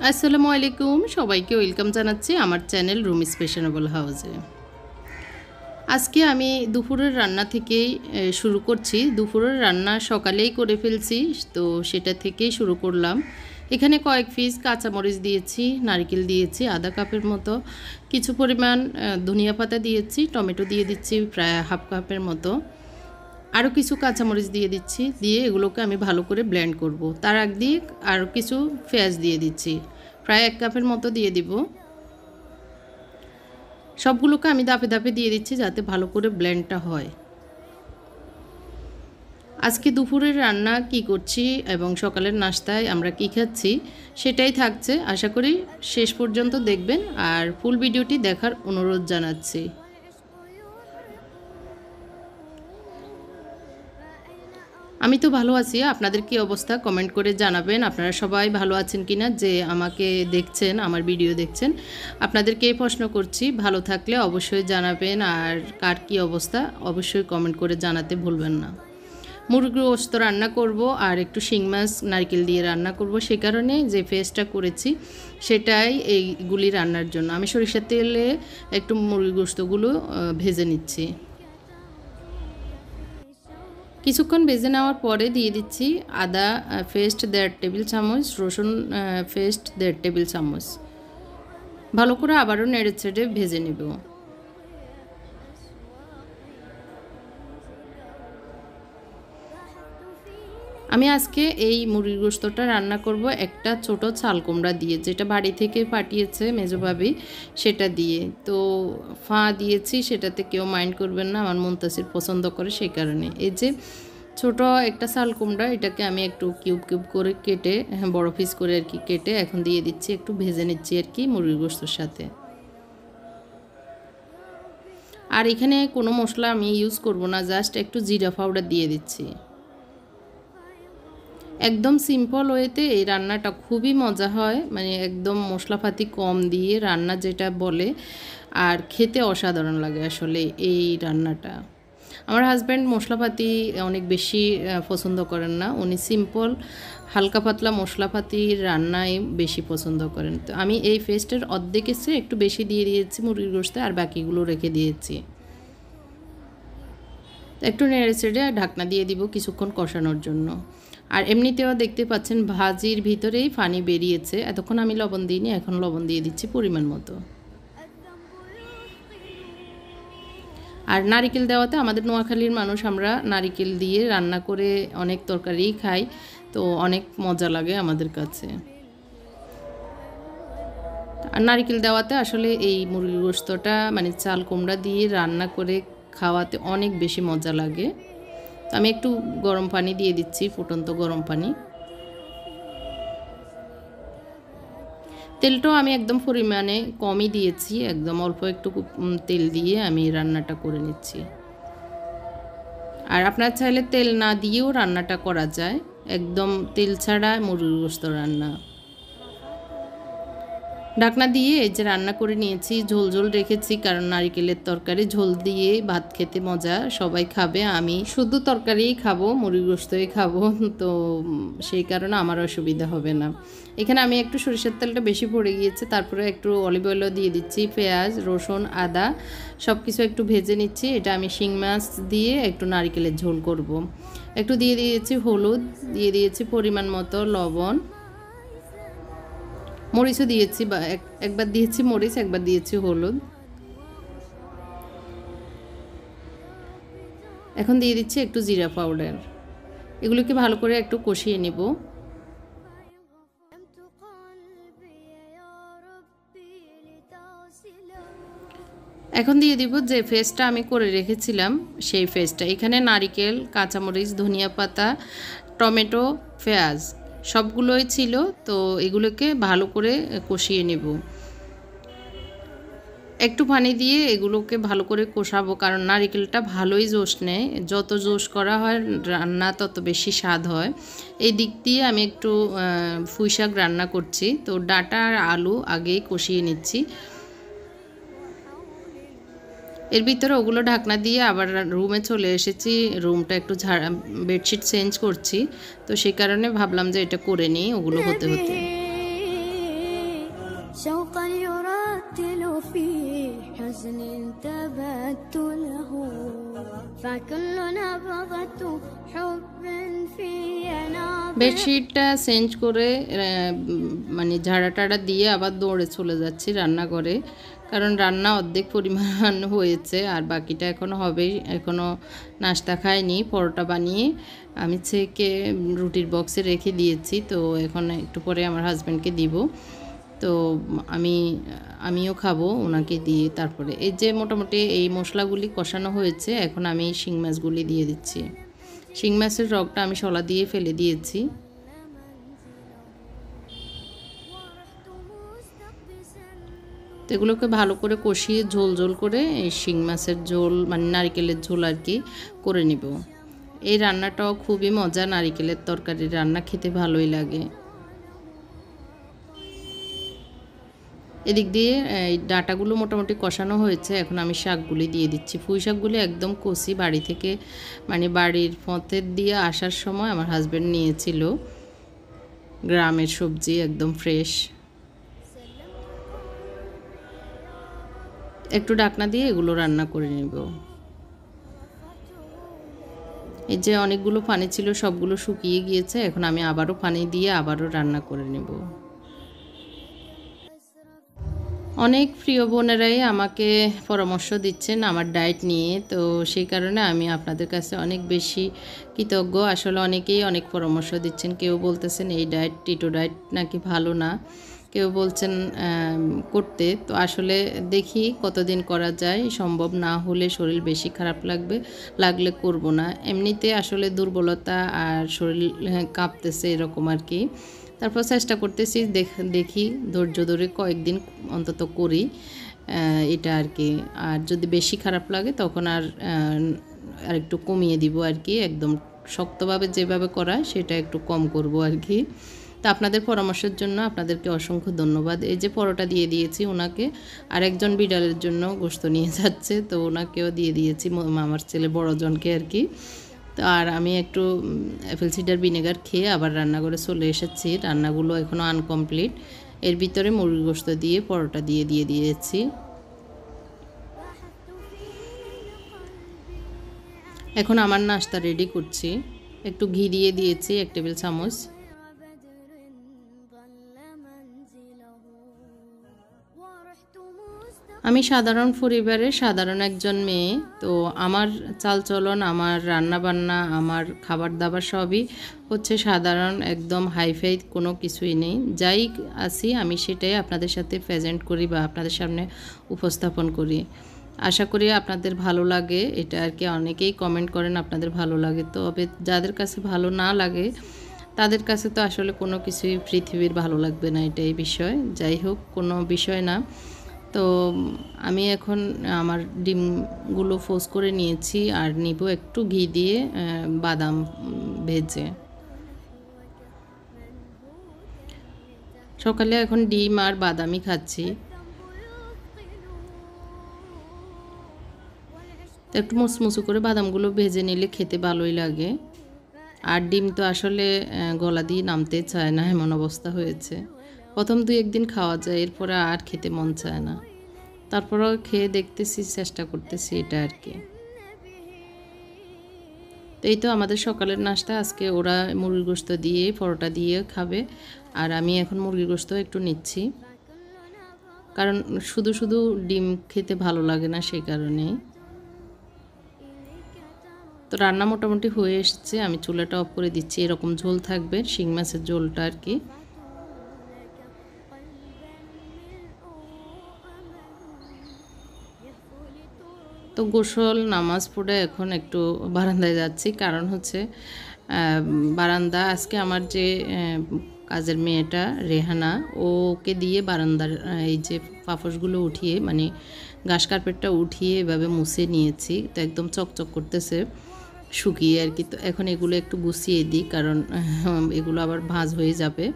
আসসালামু আলাইকুম, সবাইকে ওয়েলকাম জানাচ্ছি আমার চ্যানেল রুমিস ফ্যাশনেবল হাউসে। আজকে আমি দুপুরের রান্না থেকেই শুরু করছি। দুপুরের রান্না সকালেই করে ফেলছি, তো সেটা থেকেই শুরু করলাম। এখানে কয়েক পিস কাঁচামরিচ দিয়েছি, নারকেল দিয়েছি আধা কাপের মতো, কিছু পরিমাণ ধনিয়া পাতা দিয়েছি, টমেটো দিয়ে দিচ্ছি প্রায় হাফ কাপের মতো, আরও কিছু কাঁচামরিচ দিয়ে দিচ্ছি। দিয়ে এগুলোকে আমি ভালো করে ব্লেন্ড করব। তার আগ দিয়ে আরও কিছু পেঁয়াজ দিয়ে দিচ্ছি, প্রায় 1 কাপের মতো দিয়ে দিব। সবগুলোকে আমি ধাপে ধাপে দিয়ে দিচ্ছি যাতে ভালো করে ব্লেন্ডটা হয়। আজকে দুপুরের রান্না কি করছি এবং সকালের নাস্তায় আমরা কি খাচ্ছি সেটাই থাকছে। আশা করি শেষ পর্যন্ত দেখবেন আর ফুল ভিডিওটি দেখার অনুরোধ জানাচ্ছি। আমি তো ভালো আছি, আপনাদের কি অবস্থা কমেন্ট করে জানাবেন। আপনারা সবাই ভালো আছেন কিনা, যে আমাকে দেখছেন, আমার ভিডিও দেখছেন, আপনাদেরকে এই প্রশ্ন করছি। ভালো থাকলে অবশ্যই জানাবেন, আর কার কি অবস্থা অবশ্যই কমেন্ট করে জানাতে ভুলবেন না। মুরগির গোশত রান্না করব আর একটু শিং মাছ নারকেল দিয়ে রান্না করব, সে কারণে যে পেস্টটা করেছি সেটাই এইগুলি রান্নার জন্য। আমি সরিষার তেলে একটু মুরগির গোশতগুলো ভেজে নিচ্ছি। কিছুক্ষণ ভেজে নেওয়ার পরে দিয়ে দিচ্ছি আদা পেস্ট 1.5 টেবিল চামচ, রসুন পেস্ট 1.5 টেবিল চামচ। ভালো করে আবারও নেড়ে চেড়ে ভেজে নেব। আমি আজকে এই মুরগির গোশতটা রান্না করব একটা ছোট চাল কুমড়া দিয়ে, যেটা বাড়ি থেকে পাঠিয়েছে মেজোভাবি, সেটা দিয়ে। তো ফা দিয়েছি, সেটাতে কেউ মাইন্ড করবেন না, আমার মুনতাসির পছন্দ করে সেই কারণে। এই যে ছোট একটা চাল কুমড়া, এটাকে আমি একটু কিউব কিউব করে কেটে, বড় পিস করে আর কি কেটে এখন দিয়ে দিচ্ছি, একটু ভেজে নিচ্ছি আর কি মুরগির গোশতের সাথে। আর এখানে কোনো মশলা আমি ইউজ করব না, জাস্ট একটু জিরা পাউডার দিয়ে দিচ্ছি। একদম সিম্পল ওয়েতে এই রান্নাটা খুবই মজা হয়, মানে একদম মশলাপাতি কম দিয়ে রান্না যেটা বলে, আর খেতে অসাধারণ লাগে আসলে এই রান্নাটা। আমার হাজব্যান্ড মশলাপাতি অনেক বেশি পছন্দ করেন না, উনি সিম্পল হালকা পাতলা মশলাপাতি রান্নাই বেশি পছন্দ করেন। তো আমি এই পেস্টের অর্ধেক এসে একটু বেশি দিয়ে দিয়েছি মুরগির গোশতে, আর বাকিগুলো রেখে দিয়েছি। একটু নেড়ে চেড়ে ঢাকনা দিয়ে দিব কিছুক্ষণ কষানোর জন্য। আর এমনিতেও দেখতে পাচ্ছেন ভাজির ভিতরেই পানি বেরিয়েছে, এতক্ষণ আমি লবণ দিইনি, এখন লবণ দিয়ে দিচ্ছি পরিমাণ মতো। আর নারিকেল দেওয়াতে, আমাদের নোয়াখালীর মানুষ আমরা নারিকেল দিয়ে রান্না করে অনেক তরকারি খাই, তো অনেক মজা লাগে আমাদের কাছে। আর নারিকেল দেওয়াতে আসলে এই মুরগির গোশতটা মানে চাল কুমড়া দিয়ে রান্না করে খাওয়াতে অনেক বেশি মজা লাগে। আমি একটু গরম পানি দিয়ে দিচ্ছি, ফুটন্ত গরম পানি। তেলটাও আমি একদম পরিমাণে কমই দিয়েছি, একদম অল্প একটু তেল দিয়ে আমি রান্নাটা করে নিচ্ছি। আর আপনার চাইলে তেল না দিয়েও রান্নাটা করা যায়, একদম তেল ছাড়া মুরগির গোশত রান্না। ঢাকনা দিয়ে এই যে রান্না করে নিয়েছি, ঝোল ঝোল রেখেছি, কারণ নারিকেলের তরকারি ঝোল দিয়ে ভাত খেতে মজা, সবাই খাবে। আমি শুধু তরকারিই খাবো, মুরগির গোশতই খাবো, তো সেই কারণে আমার অসুবিধা হবে না। এখানে আমি একটু সরিষার তেলটা বেশি পড়ে গিয়েছে, তারপরে একটু অলিভ অয়েলও দিয়ে দিচ্ছি, পেঁয়াজ রসুন আদা সব কিছু একটু ভেজে নিচ্ছি। এটা আমি শিং মাছ দিয়ে একটু নারিকেলের ঝোল করব। একটু দিয়ে দিয়েছি হলুদ, দিয়ে দিয়েছি পরিমাণ মতো লবণ, মরিচও দিয়েছি, বা একবার দিয়েছি মরিচ, একবার দিয়েছি হলুদ। এখন দিয়ে দিচ্ছি একটু জিরা পাউডার। এগুলোকে ভালো করে একটু কষিয়ে নেব। এখন দিয়ে দিব যে পেস্টটা আমি করে রেখেছিলাম, সেই পেস্টটা। এখানে নারিকেল, কাঁচামরিচ, ধনিয়া পাতা, টমেটো, পেঁয়াজ সবগুলোই ছিল, তো এগুলোকে ভালো করে কষিয়ে নেব। একটু পানি দিয়ে এগুলোকে ভালো করে কষাবো, কারণ নারিকেলটা ভালোই জোশ নেয়, যত জোশ করা হয় রান্না তত বেশি স্বাদ হয়। এই দিক দিয়ে আমি একটু পুঁই শাক রান্না করছি, তো ডাঁটা আর আলু আগেই কষিয়ে নিচ্ছি। এর ভিতরে ওগুলো ঢাকনা দিয়ে আবার রুমে চলে এসেছি, রুমটা একটু বেডশিট চেঞ্জ করছি, তো সেই কারণে ভাবলাম যে এটা করে নিই ওগুলো হতে হতে। شوقا يرتل في حزن تبت له فكل نبضة حب في نابض বেডশিটটা চেঞ্জ করে মানে ঝাড়া টাড়া দিয়ে আবার দৌড়ে চলে যাচ্ছি রান্নাঘরে, কারণ রান্না অর্ধেক পরিমাণ হয়েছে আর বাকিটা এখনও হবেই। এখনও নাস্তা খাইনি, পরোটা বানিয়ে আমি ছেঁকে রুটির বক্সে রেখে দিয়েছি। তো এখন একটু পরে আমার হাজব্যান্ডকে দিব, তো আমিও খাবো ওনাকে দিয়ে। তারপরে এই যে মোটামুটি এই মশলাগুলি কষানো হয়েছে, এখন আমি শিং মাছগুলি দিয়ে দিচ্ছি। শিং মাছের রগটা আমি শলা দিয়ে ফেলে দিয়েছি। তো এগুলোকে ভালো করে কষিয়ে ঝোল ঝোল করে এই শিং মাছের ঝোল মানে নারকেলের ঝোল আর কি করে নিব। এই রান্নাটাও খুবই মজা, নারকেলের তরকারি রান্না খেতে ভালোই লাগে। এদিক দিয়ে এই ডাঁটাগুলো মোটামুটি কষানো হয়েছে, এখন আমি শাকগুলি দিয়ে দিচ্ছি। পুঁই শাকগুলি একদম কষি, বাড়ি থেকে মানে বাড়ির পথের দিয়ে আসার সময় আমার হাজব্যান্ড নিয়েছিল, গ্রামের সবজি একদম ফ্রেশ। একটু ঢাকনা দিয়ে এগুলো রান্না করে নেব। এই যে অনেকগুলো পানি ছিল সবগুলো শুকিয়ে গিয়েছে, এখন আমি আবারও পানি দিয়ে আবারও রান্না করে নেব। অনেক প্রিয় বোনেরাই আমাকে পরামর্শ দিচ্ছেন আমার ডায়েট নিয়ে, তো সেই কারণে আমি আপনাদের কাছে অনেক বেশি কৃতজ্ঞ। আসলে অনেকেই অনেক পরামর্শ দিচ্ছেন, কেউ বলতেছেন এই ডায়েট টিটো ডায়েট নাকি ভালো না, কেউ বলছেন করতে। তো আসলে দেখি কতদিন করা যায়, সম্ভব না হলে শরীর বেশি খারাপ লাগলে করব না। এমনিতে আসলে দুর্বলতা আর শরীর কাঁপতেছে এরকম আর কি। তারপর চেষ্টা করতেছি, দেখি ধৈর্য ধরে কয়েকদিন অন্তত করি এটা আর কি। আর যদি বেশি খারাপ লাগে তখন আর একটু কমিয়ে দিব আর কি, একদম শক্তভাবে যেভাবে করা সেটা একটু কম করব আর কি। তো আপনাদের পরামর্শের জন্য আপনাদেরকে অসংখ্য ধন্যবাদ। এই যে পরোটা দিয়ে দিয়েছি ওনাকে, আর একজন বিড়ালের জন্য গোশত নিয়ে যাচ্ছে, তো ওনাকেও দিয়ে দিয়েছি, আমার ছেলে বড়জনকে আর কি। তো আর আমি একটু অ্যাপেল সিডার ভিনেগার খেয়ে আবার রান্নাঘরে চলে এসেছি। রান্নাগুলো এখনও আনকমপ্লিট। এর ভিতরে মুরগির গোশত দিয়ে পরোটা দিয়ে দিয়েছি। এখন আমার নাস্তা রেডি করছি। একটু ঘি দিয়ে দিয়েছি 1 টেবিল চামচ। আমি সাধারণ পরিবারের সাধারণ একজন মেয়ে, তো আমার চালচলন, আমার রান্নাবান্না, আমার খাবার দাবার সবই হচ্ছে সাধারণ, একদম হাইফাই কোনো কিছুই নেই। যাই আছি আমি সেটাই আপনাদের সাথে প্রেজেন্ট করি বা আপনাদের সামনে উপস্থাপন করি। আশা করি আপনাদের ভালো লাগে এটা আর কি। অনেকেই কমেন্ট করেন আপনাদের ভালো লাগে, তবে যাদের কাছে ভালো না লাগে তাদের কাছে তো আসলে কোনো কিছুই পৃথিবীর ভালো লাগবে না, এটাই বিষয়। যাই হোক, কোনো বিষয় না। তো আমি এখন আমার ডিমগুলো ফোস করে নিয়েছি আর নিব একটু ঘি দিয়ে বাদাম ভেজে। সকালে এখন ডিম আর বাদামই খাচ্ছি। একটু মুসমুসু করে বাদামগুলো ভেজে নিলে খেতে ভালোই লাগে। আর ডিম তো আসলে গলা দিয়ে নামতে চায় না, এমন অবস্থা হয়েছে। প্রথম 2-1 দিন খাওয়া যায়, এরপরে আর খেতে মন চায় না। তারপরেও খেয়ে দেখতেছি, চেষ্টা করতেছি এটা আর কি। তো এই তো আমাদের সকালের নাস্তা। আজকে ওরা মুরগির গোশত দিয়ে পরোটা দিয়ে খাবে, আর আমি এখন মুরগির গোশত একটু নিচ্ছি, কারণ শুধু শুধু ডিম খেতে ভালো লাগে না, সেই কারণে। তো রান্না মোটামুটি হয়ে এসেছে, আমি চুলাটা অফ করে দিচ্ছি। এরকম ঝোল থাকবে, শিং মাছের ঝোলটা আর কি। তো গোসল নামাজ পড়ে এখন একটু বারান্দায় যাচ্ছি, কারণ হচ্ছে বারান্দা আজকে আমার যে কাজের মেয়েটা রেহানা, ওকে দিয়ে বারান্দার এই যে পাপোশগুলো উঠিয়ে মানে ঘাস কার্পেটটা উঠিয়ে এভাবে মুছে নিয়েছি। তো একদম চকচক করতেছে শুকিয়ে আর কি। তো এখন এগুলো একটু গুছিয়ে দিই, কারণ এগুলো আবার ভাঁজ হয়ে যাবে।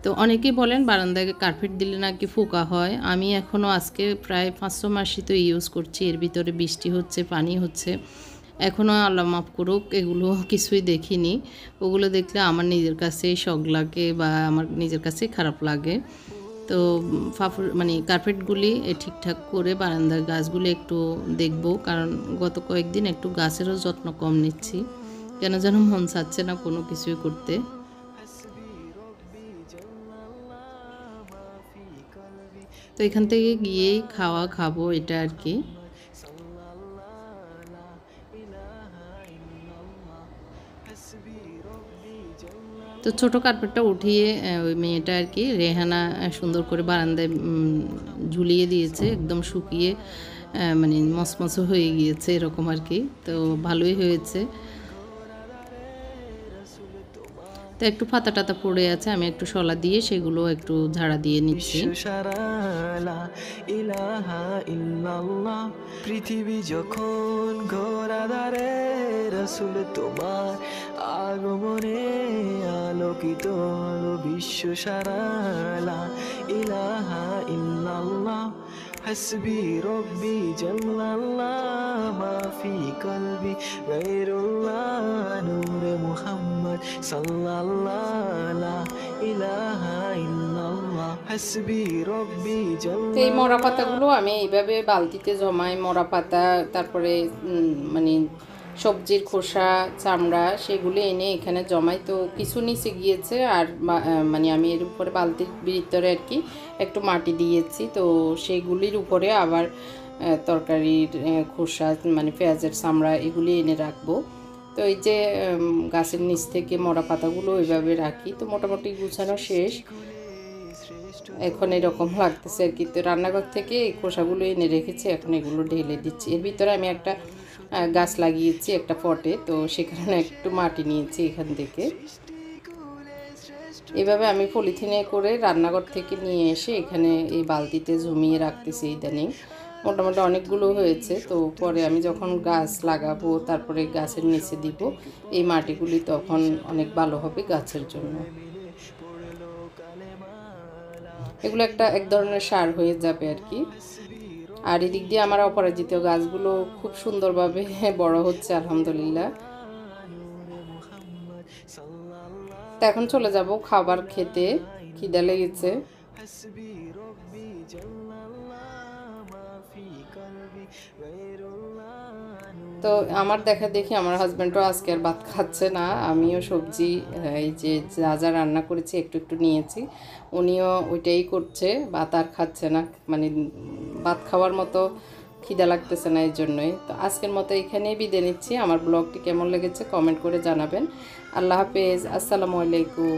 তো অনেকেই বলেন বারান্দায় কার্পেট দিলে নাকি ফোকা হয়। আমি এখনও আজকে প্রায় 500 মাসই তো ইউজ করছি, এর ভিতরে বৃষ্টি হচ্ছে, পানি হচ্ছে, এখনও আল্লাহ মাফ করুক এগুলো কিছুই দেখিনি। ওগুলো দেখলে আমার নিজের কাছেই শখ লাগে বা আমার নিজের কাছেই খারাপ লাগে। তো তো মানে কার্পেটগুলি ঠিকঠাক করে বারান্দার গাছগুলি একটু দেখব, কারণ গত কয়েকদিন একটু গাছেরও যত্ন কম নিচ্ছি, কেন যেন মন চাচ্ছে না কোনো কিছুই করতে। তো এখান থেকে গিয়েই খাবো এটা আর কি। তো ছোটো কার্পেটটা উঠিয়ে ওই মেয়েটা আর কি রেহানা সুন্দর করে বারান্দায় ঝুলিয়ে দিয়েছে, একদম শুকিয়ে মানে মসমসে হয়ে গিয়েছে এরকম আর কি। তো ভালোই হয়েছে। তো একটু পাতা টাতা পড়ে আছে, আমি একটু শলা দিয়ে সেগুলো একটু ঝাড়া দিয়ে নিচ্ছি। পৃথিবী যখন ঘোরাধারে রাসূল তোমার আগমনে আলোকিত হলো বিশ্ব সারা, লা ইলাহা ইল্লাল্লাহ হাসবি রব্বি জাল্লাল্লাহ মা ফি কলবি গায়রুল্লাহ নূরে মুহাম্মদ সাল্লাল্লাহু লা ইলাহা ইল্লাল্লাহ হাসবি রব্বি জাল্লাল্লাহ। এই মরা পাতাগুলো আমি এইভাবে বালতিতে জমাই, মরা পাতা, তারপরে মানে সবজির খোসা, চামড়া, সেগুলো এনে এখানে জমাই। তো কিছু নিচে গিয়েছে, আর মানে আমি এর উপরে বালতির ভিতরে আর কি একটু মাটি দিয়েছি। তো সেইগুলির উপরে আবার তরকারির খোসা, মানে পেঁয়াজের চামড়া, এগুলি এনে রাখবো। তো এই যে গাছের নিচ থেকে মরা পাতাগুলো এইভাবে রাখি। তো মোটামুটি গুছানো শেষ, এখন এরকম লাগতেছে আর কি। তো রান্নাঘর থেকে এই খোসাগুলো এনে রেখেছি, এখন এগুলো ঢেলে দিচ্ছি। এর ভিতরে আমি একটা গাছ লাগিয়েছি একটা পটে, তো সেখানে একটু মাটি নিয়েছি এখান থেকে। এভাবে আমি পলিথিনে করে রান্নাঘর থেকে নিয়ে এসে এখানে এই বালতিতে জমিয়ে রাখতেছি ইদানিং। মোটামুটি অনেকগুলো হয়েছে। তো পরে আমি যখন গাছ লাগাবো, তারপরে গাছের নিচে দিব এই মাটিগুলি, তখন অনেক ভালো হবে গাছের জন্য। এগুলো এক ধরনের সার হয়ে যাবে আর কি। আর এদিক দিয়ে আমার অপরাজিত গাছগুলো খুব সুন্দরভাবে বড় হচ্ছে আলহামদুলিল্লাহ। তো এখন চলে যাব খাবার খেতে, খিদে লেগেছে। তো আমার দেখি আমার হাজব্যান্ডও আজকে আর ভাত খাচ্ছে না। আমিও সবজি এই যে যা যা রান্না করেছি একটু একটু নিয়েছি, উনিও ওইটাই করছে, ভাত আর খাচ্ছে না, মানে ভাত খাওয়ার মতো খিদা লাগতেছে না, এই জন্যই। তো আজকের মতো এখানেই বিদায় নিচ্ছি। আমার ব্লগটি কেমন লেগেছে কমেন্ট করে জানাবেন। আল্লাহ হাফেজ, আসসালামু আলাইকুম।